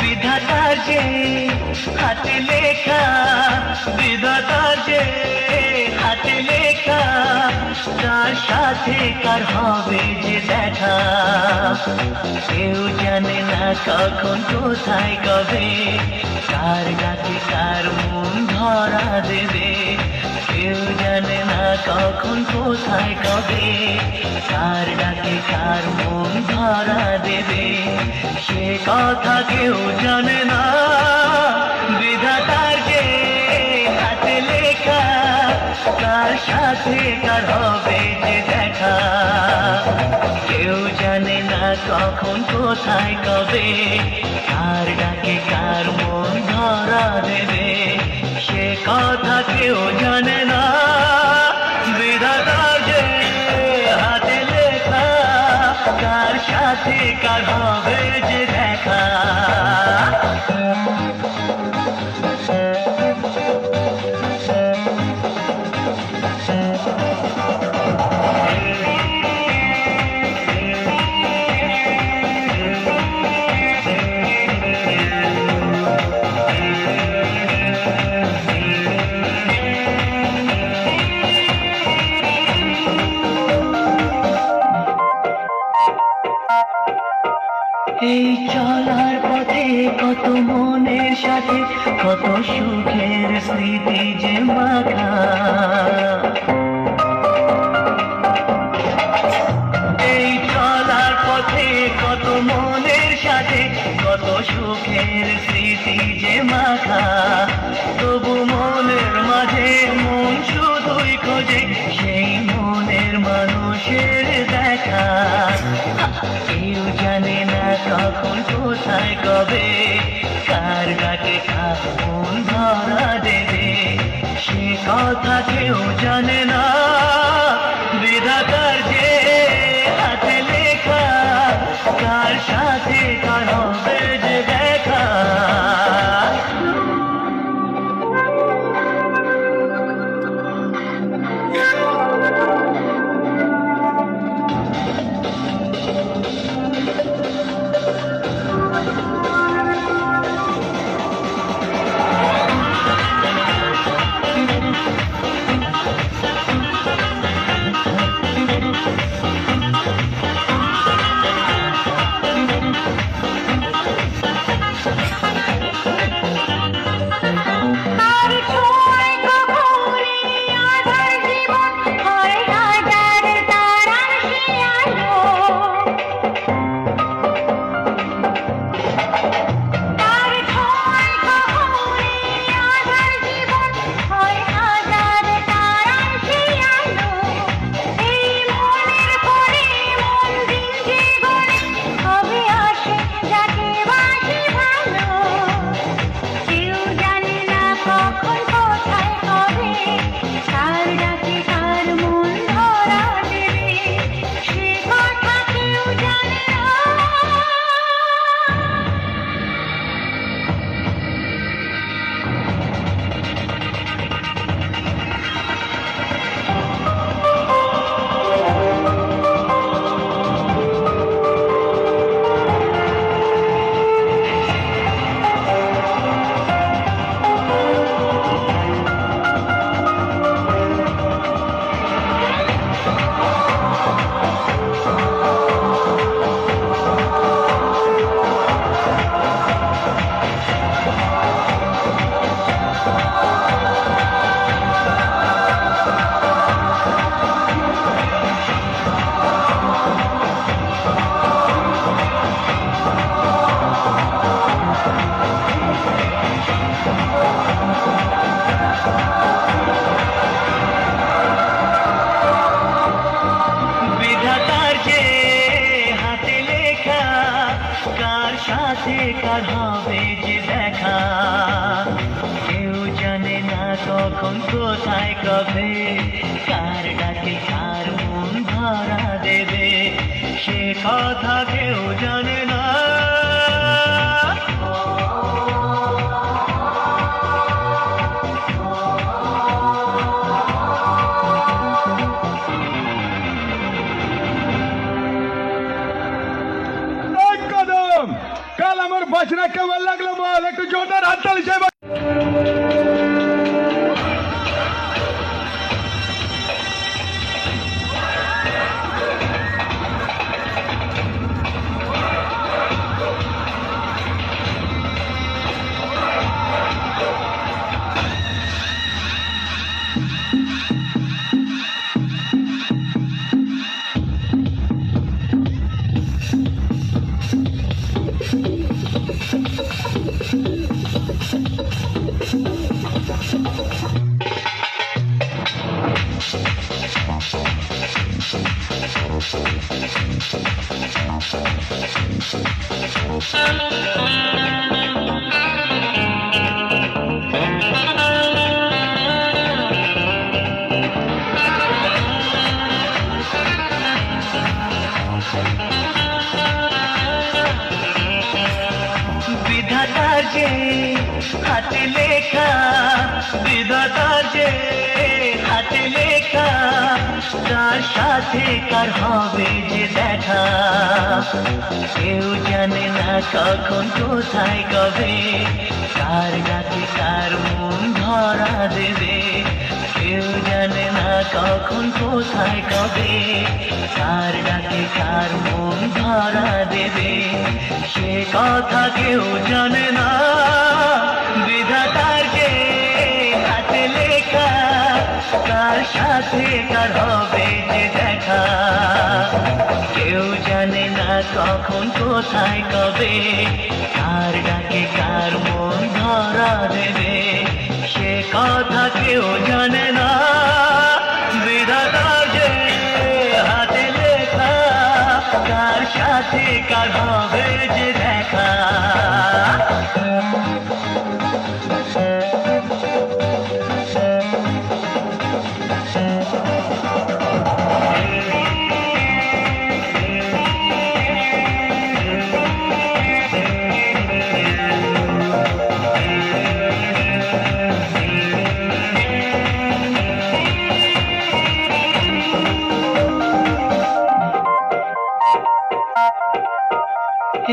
বিধাতার যে হাতে লেখা, বিধাতার যে হাতে লেখা, কার সাথে কার হবে যে দেখা, কেউ জানে না কখন কোথায় কবে, কার গাছে কার মন ধরা দেবে, কেউ জানে না কখন কোথায় কবে, কার ডাকে কার মন ধরা দেবে, সে কথা কেউ জানে না। বিধাতার যে হাতে লেখা, কার সাথে কার হবে যে দেখা, কেউ জানে না কখন কোথায় কবে, কার ডাকে কার মন ধরা দেবে, সে কথা কেউ জানে না। বিধাতার যে হাতে লেখা, কার সাথে কার হবে যে দেখা। এই চলার পথে কত মনের সাথে কত সুখের স্মৃতি যে মাখা, এই চলার পথে কত মনের সাথে কত সুখের স্মৃতি যে মাখা, তবু মনের মাঝে মন শুধুই খোঁজে সেই মনের মানুষের দেখা, কেউ জানে না কখন কোথায় কবে, কার ডাকে কার মন ধরা দেবে, সে কথা কেউ জানে না। বিধাতার যে হাতে লেখা, কার সাথে কার হবে যে দেখা। কখন কোথায় কবে কার ডাকে কার মন ধরা দেবে সে কথা কেউ জানে না। কাল আমার বাজনা কেমন লাগলো বল, একটু জোরদার হাততালি চাই। বিধাতার যে হাতে লেখা, বিধাতার যে হাতে লেখা, তার সাথে কার হবে যে দেখা কেউ জানে না কখন কোথায় কবে কার ডাকে কার মন ধরা দেবে কেউ জানে না কখন কোথায় কবে কার ডাকে কার মন ধরা দেবে সে কথা কেউ জানে না। বিধাতার যে হাতে লেখা, কার সাথে কার হবে যে দেখা কেউ জানে না কখন কোথায় কবে কার ডাকে কার মন ধরা দেবে সে কথা কেউ জানে না। বিধাতার যে হাতে লেখা, কার সাথে কার হবে যে দেখা।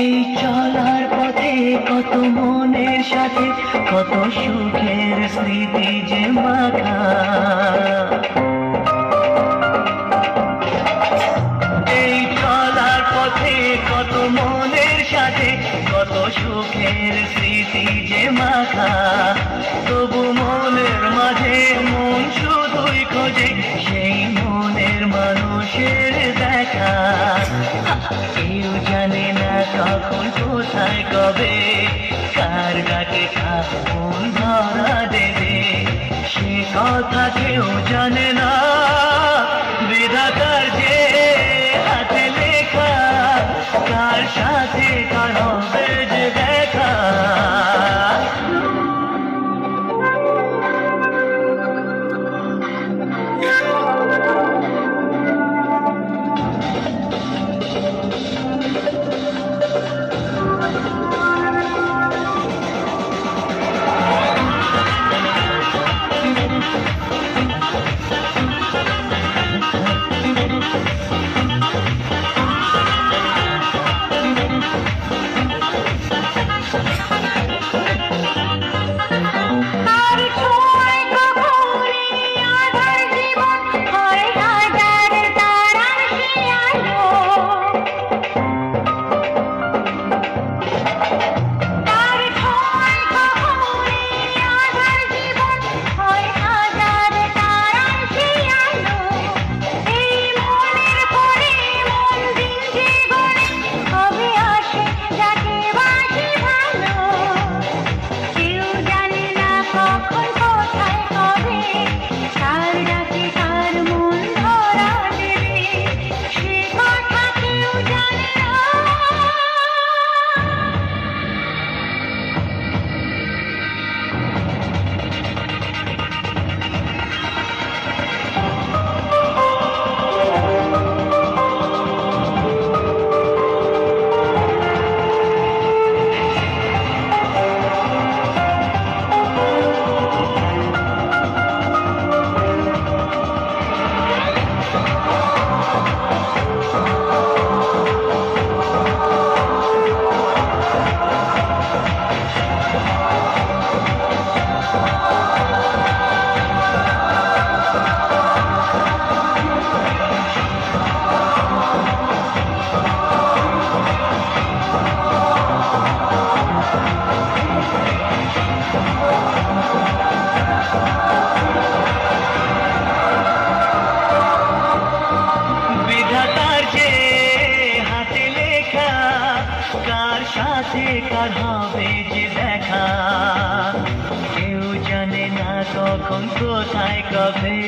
এই চলার পথে কত মনের সাথে কত সুখের স্মৃতি যে মাখা, এই চলার পথে কত মনের সাথে কত সুখের স্মৃতি যে মাখা, তবু মনের মাঝে মন শুধুই খোঁজে সেই মনের মানুষের দেখা কেউ জানে না কখন কোথায় কবে কার ডাকে কার মন ধরা দেবে সে কথা কেউ জানে না। বিধাতার যে হাতে লেখা, কার সাথে কার হবে যে দেখা। বিধাতার যে হাতে লেখা, কার সাথে কার হবে যে দেখা, কেউ জানে না কখন কোথায় কবে